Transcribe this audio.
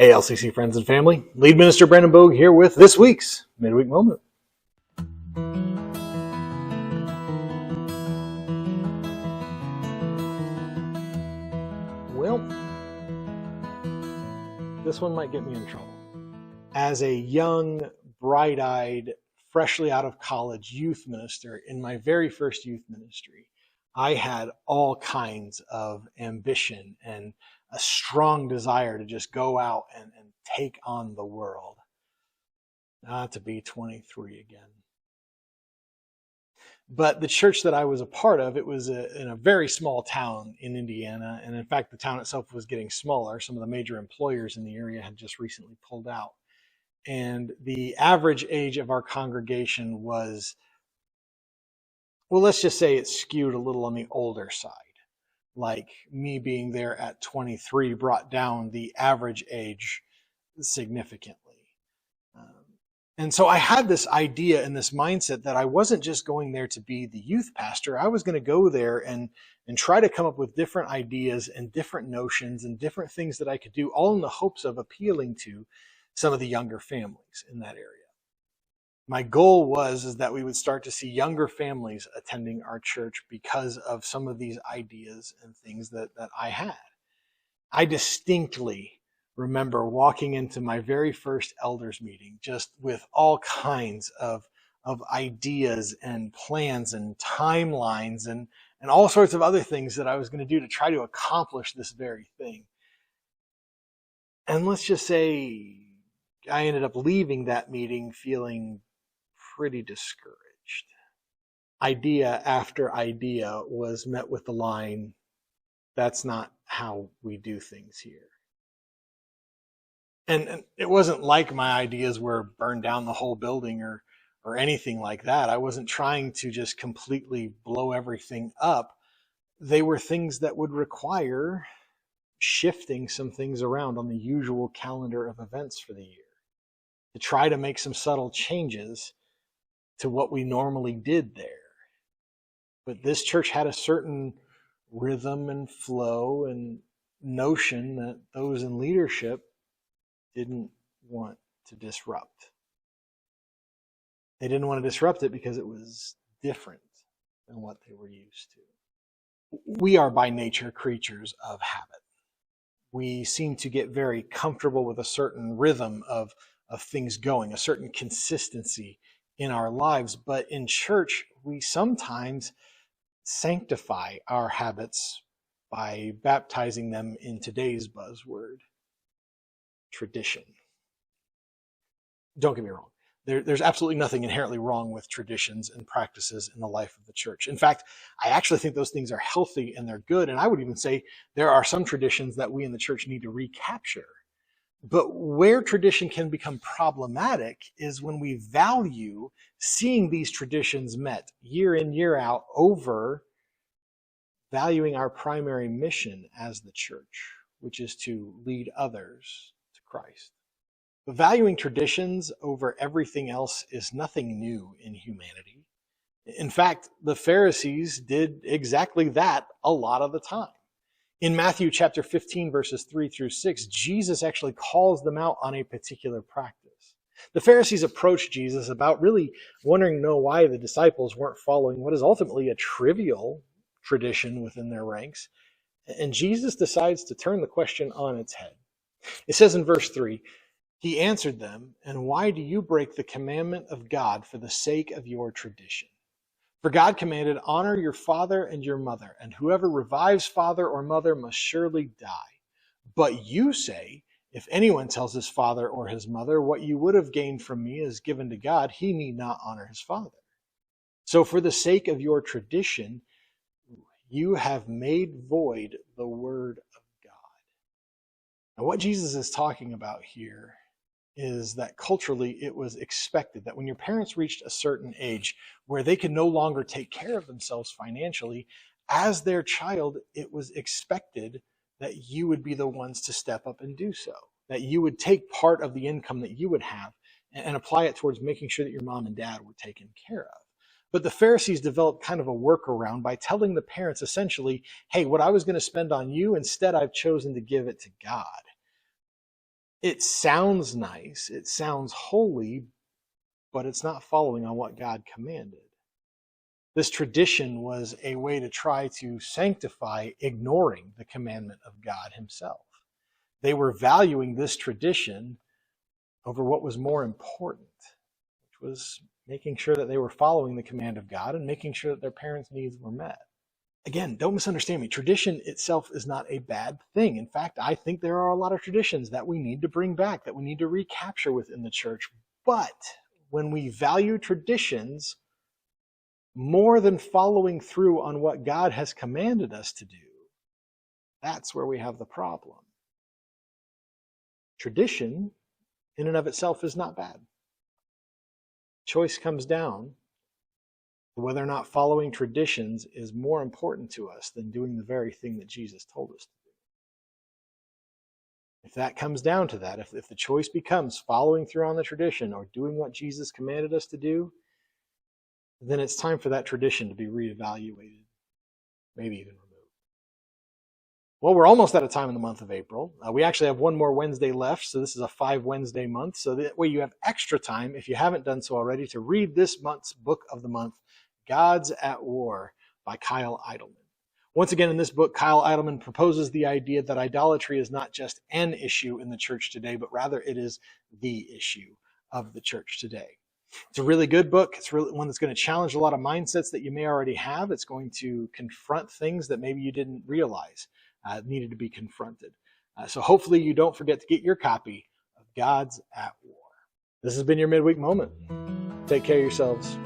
ALCC friends and family, Lead Minister Brandon Bogue here with this week's Midweek Moment. Well, this one might get me in trouble. As a young, bright-eyed, freshly out of college youth minister in my very first youth ministry, I had all kinds of ambition and a strong desire to just go out and take on the world. Not to be 23 again. But the church that I was a part of, it was in a very small town in Indiana. And in fact, the town itself was getting smaller. Some of the major employers in the area had just recently pulled out. And the average age of our congregation was, well, let's just say it skewed a little on the older side. Like me being there at 23 brought down the average age significantly. And so I had this idea and this mindset that I wasn't just going there to be the youth pastor. I was going to go there and try to come up with different ideas and different notions and different things that I could do, all in the hopes of appealing to some of the younger families in that area. My goal was that we would start to see younger families attending our church because of some of these ideas and things that I had. I distinctly remember walking into my very first elders meeting just with all kinds of ideas and plans and timelines and all sorts of other things that I was going to do to try to accomplish this very thing. And let's just say I ended up leaving that meeting feeling pretty discouraged. Idea after idea was met with the line, "That's not how we do things here." And it wasn't like my ideas were burn down the whole building or anything like that. I wasn't trying to just completely blow everything up. They were things that would require shifting some things around on the usual calendar of events for the year to try to make some subtle changes to what we normally did there. But this church had a certain rhythm and flow and notion that those in leadership didn't want to disrupt. They didn't want to disrupt it because it was different than what they were used to. We are by nature creatures of habit. We seem to get very comfortable with a certain rhythm of things going, a certain consistency in our lives. But in church, we sometimes sanctify our habits by baptizing them in today's buzzword, tradition. Don't get me wrong. There's absolutely nothing inherently wrong with traditions and practices in the life of the church. In fact, I actually think those things are healthy and they're good. And I would even say there are some traditions that we in the church need to recapture. But where tradition can become problematic is when we value seeing these traditions met year in, year out over valuing our primary mission as the church, which is to lead others to Christ. But valuing traditions over everything else is nothing new in humanity. In fact, the Pharisees did exactly that a lot of the time. In Matthew chapter 15, verses 3 through 6, Jesus actually calls them out on a particular practice. The Pharisees approached Jesus about really wanting to know why the disciples weren't following what is ultimately a trivial tradition within their ranks. And Jesus decides to turn the question on its head. It says in verse 3, "He answered them, 'And why do you break the commandment of God for the sake of your tradition? For God commanded, honor your father and your mother, and whoever revives father or mother must surely die. But you say, if anyone tells his father or his mother, what you would have gained from me is given to God, he need not honor his father. So for the sake of your tradition, you have made void the word of God.'" Now what Jesus is talking about here is that culturally it was expected that when your parents reached a certain age where they could no longer take care of themselves financially, as their child, it was expected that you would be the ones to step up and do so, that you would take part of the income that you would have and apply it towards making sure that your mom and dad were taken care of. But the Pharisees developed kind of a workaround by telling the parents essentially, hey, what I was going to spend on you, instead I've chosen to give it to God. It sounds nice, it sounds holy, but it's not following on what God commanded. This tradition was a way to try to sanctify ignoring the commandment of God himself. They were valuing this tradition over what was more important, which was making sure that they were following the command of God and making sure that their parents' needs were met. Again, don't misunderstand me. Tradition itself is not a bad thing. In fact, I think there are a lot of traditions that we need to bring back, that we need to recapture within the church. But when we value traditions more than following through on what God has commanded us to do, that's where we have the problem. Tradition, in and of itself, is not bad. Choice comes down to whether or not following traditions is more important to us than doing the very thing that Jesus told us to do. If that comes down to that, if the choice becomes following through on the tradition or doing what Jesus commanded us to do, then it's time for that tradition to be reevaluated, maybe even removed. Well, we're almost out of time in the month of April. We actually have one more Wednesday left, so this is a 5-Wednesday month. So that way you have extra time, if you haven't done so already, to read this month's book of the month, Gods at War by Kyle Idleman. Once again, in this book, Kyle Idleman proposes the idea that idolatry is not just an issue in the church today, but rather it is the issue of the church today. It's a really good book. It's really one that's going to challenge a lot of mindsets that you may already have. It's going to confront things that maybe you didn't realize needed to be confronted. So hopefully you don't forget to get your copy of Gods at War. This has been your midweek moment. Take care of yourselves.